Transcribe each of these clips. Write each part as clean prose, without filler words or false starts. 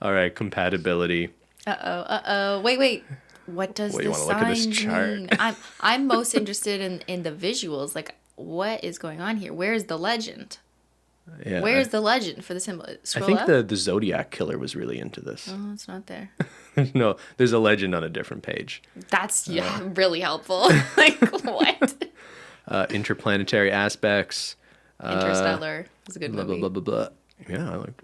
All right, compatibility. Wait. What does What, you the want to look at this sign chart? mean? I'm most interested in the visuals. Like, what is going on here? Where's the legend? Yeah, Where's the legend for the symbol? I Scroll think up. the Zodiac Killer was really into this. Oh, it's not there. No, there's a legend on a different page. That's really helpful. Like, what? Interplanetary aspects. Interstellar is a good Blah, blah, movie. blah, blah, blah. Yeah, I like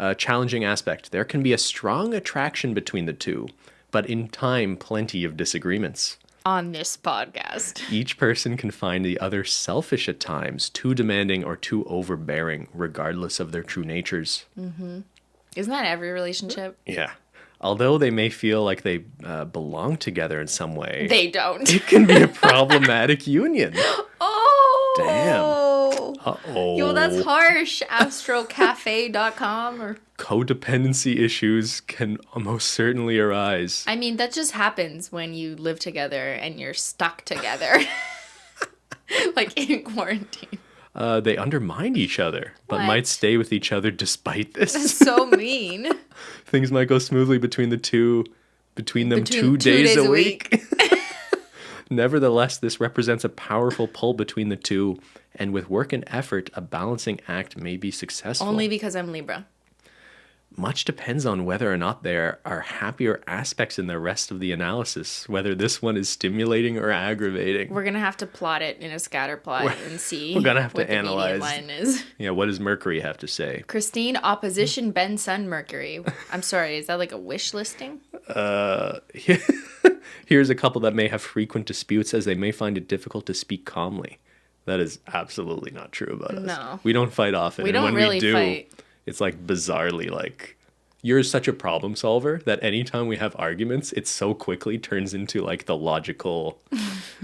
it. Challenging aspect. There can be a strong attraction between the two, but in time, plenty of disagreements. On this podcast. Each person can find the other selfish at times, too demanding or too overbearing, regardless of their true natures. Isn't that every relationship? Yeah. Although they may feel like they belong together in some way, They don't. it can be a problematic union. Oh. Damn. Uh-oh. Yo, that's harsh. Astrocafe.com or Codependency issues can most certainly arise. I mean, that just happens when you live together and you're stuck together. Like in quarantine. They undermine each other, but What? might stay with each other despite That's this. so mean. Things might go smoothly between them Between 2 days a week. Nevertheless, this represents a powerful pull between the two, and with work and effort, a balancing act may be successful. Only because I'm Libra. Much depends on whether or not there are happier aspects in the rest of the analysis, whether this one is stimulating or aggravating. We're gonna have to plot it in a scatter plot and see we're gonna have what to the analyze. median line is. Yeah, what does Mercury have to say? Christine, opposition, Ben, Sun, Mercury. I'm sorry, is that like a wish listing? Here's a couple that may have frequent disputes as they may find it difficult to speak calmly. That is absolutely not true about us. No. We don't fight often. We and don't when really we do, fight. it's like bizarrely like you're such a problem solver that anytime we have arguments, it so quickly turns into like the logical,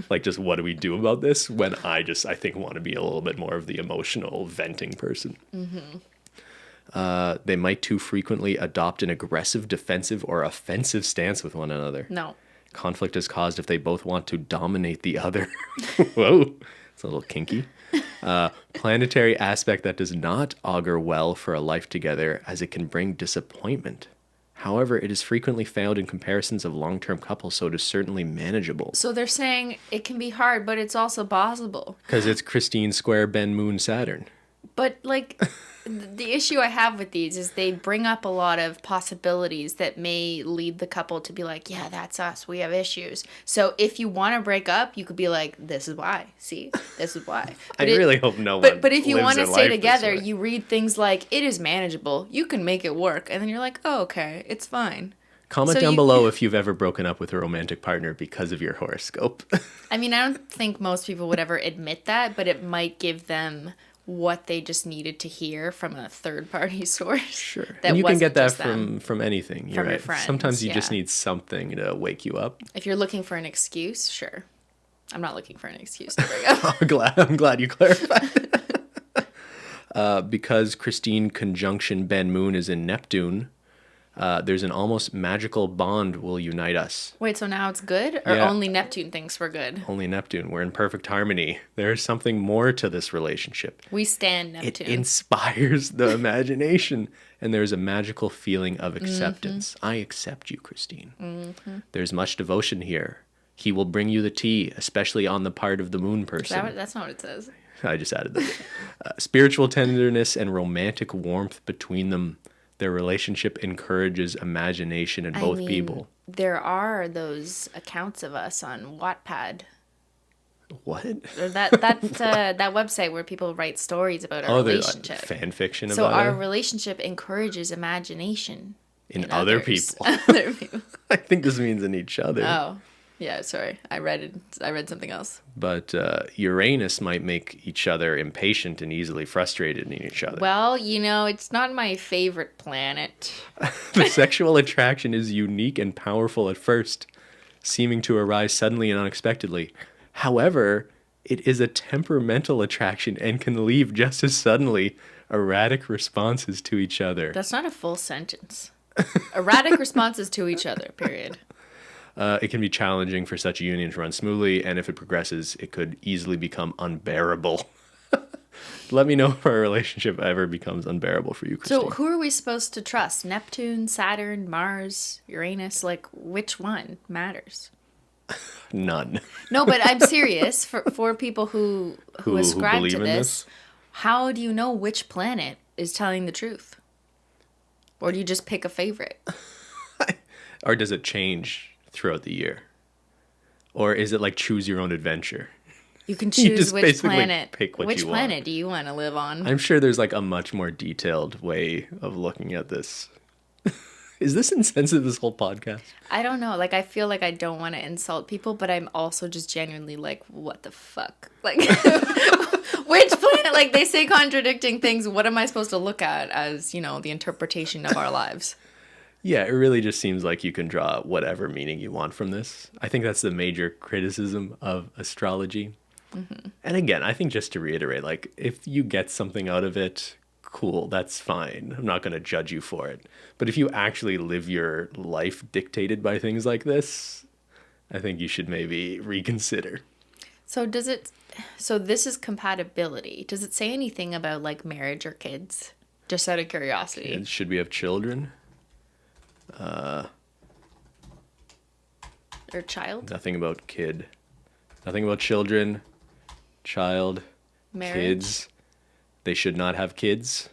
like just what do we do about this? When I think want to be a little bit more of the emotional venting person. They might too frequently adopt an aggressive, defensive, or offensive stance with one another. No. Conflict is caused if they both want to dominate the other. Whoa, it's a little kinky. Planetary aspect that does not augur well for a life together, as it can bring disappointment. However, it is frequently found in comparisons of long-term couples, so it is certainly manageable. So they're saying it can be hard, but it's also possible. Because it's Christine Square, Ben, Moon, Saturn. But like the issue I have with these is they bring up a lot of possibilities that may lead the couple to be like, yeah, that's us. We have issues. So if you want to break up, you could be like, this is why. See, this is why. I really hope no one. But if you want to lives stay their life this together, way. you read things like, it is manageable. You can make it work. And then you're like, oh, okay, it's fine. Comment So down you- below if you've ever broken up with a romantic partner because of your horoscope. I mean, I don't think most people would ever admit that, but it might give them what they just needed to hear from a third-party source. Sure. That And you can wasn't get that just them. from anything. You're From your right. friends, Sometimes you just yeah. need something to wake you up. If you're looking for an excuse, sure. I'm not looking for an excuse to break up. I'm glad you clarified. Because Christine conjunction Ben Moon is in Neptune, there's an almost magical bond will unite us. Wait, so now it's good? Or Yeah. only Neptune thinks we're good? Only Neptune. We're in perfect harmony. There is something more to this relationship. We stand It Neptune. inspires the imagination, and there's a magical feeling of acceptance. I accept you, Christine. There's much devotion here. He will bring you the tea, especially on the part of the moon person. That's not what it says. I just added that. Spiritual tenderness and romantic warmth between them. Their relationship encourages imagination in both people. There are those accounts of us on Wattpad. What? Or that website where people write stories about our There's relationship. fan fiction So about our it relationship encourages imagination in other others. people. Other people. I think this means in each other. Oh, yeah. Sorry, I read something else. But Uranus might make each other impatient and easily frustrated in each other. Well, it's not my favorite planet. The sexual attraction is unique and powerful at first, seeming to arise suddenly and unexpectedly. However, it is a temperamental attraction and can leave just as suddenly erratic responses to each other. That's not a full sentence. Erratic responses to each other, period. It can be challenging for such a union to run smoothly, and if it progresses, it could easily become unbearable. Let me know if our relationship ever becomes unbearable for you, Christine. So who are we supposed to trust? Neptune, Saturn, Mars, Uranus? Like, which one matters? None. No, but I'm serious. For people who ascribe believe to in this, how do you know which planet is telling the truth? Or do you just pick a favorite? Or does it change throughout the year? Or is it like choose your own adventure? You can You choose just which basically planet. pick what Which you want. planet do you want to live on? I'm sure there's like a much more detailed way of looking at this. Is this insensitive, this whole podcast? I don't know. Like, I feel like I don't want to insult people, but I'm also just genuinely like, what the fuck? Like, which planet? Like, they say contradicting things. What am I supposed to look at as, the interpretation of our lives? Yeah, it really just seems like you can draw whatever meaning you want from this. I think that's the major criticism of astrology. Mm-hmm. And again, I think just to reiterate, like, if you get something out of it, cool, that's fine. I'm not going to judge you for it. But if you actually live your life dictated by things like this, I think you should maybe reconsider. So this is compatibility. Does it say anything about like marriage or kids? Just out of curiosity. And should we have children? Or child? Nothing about kid. Nothing about children, child, Marriage? kids. They should not have kids.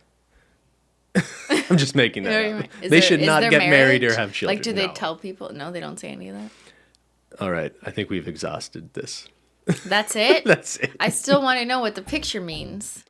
I'm just making that up. They should not get married or have children. Like, do they No. tell people? No, they don't say any of that. All right. I think we've exhausted this. That's it? That's it. I still want to know what the picture means.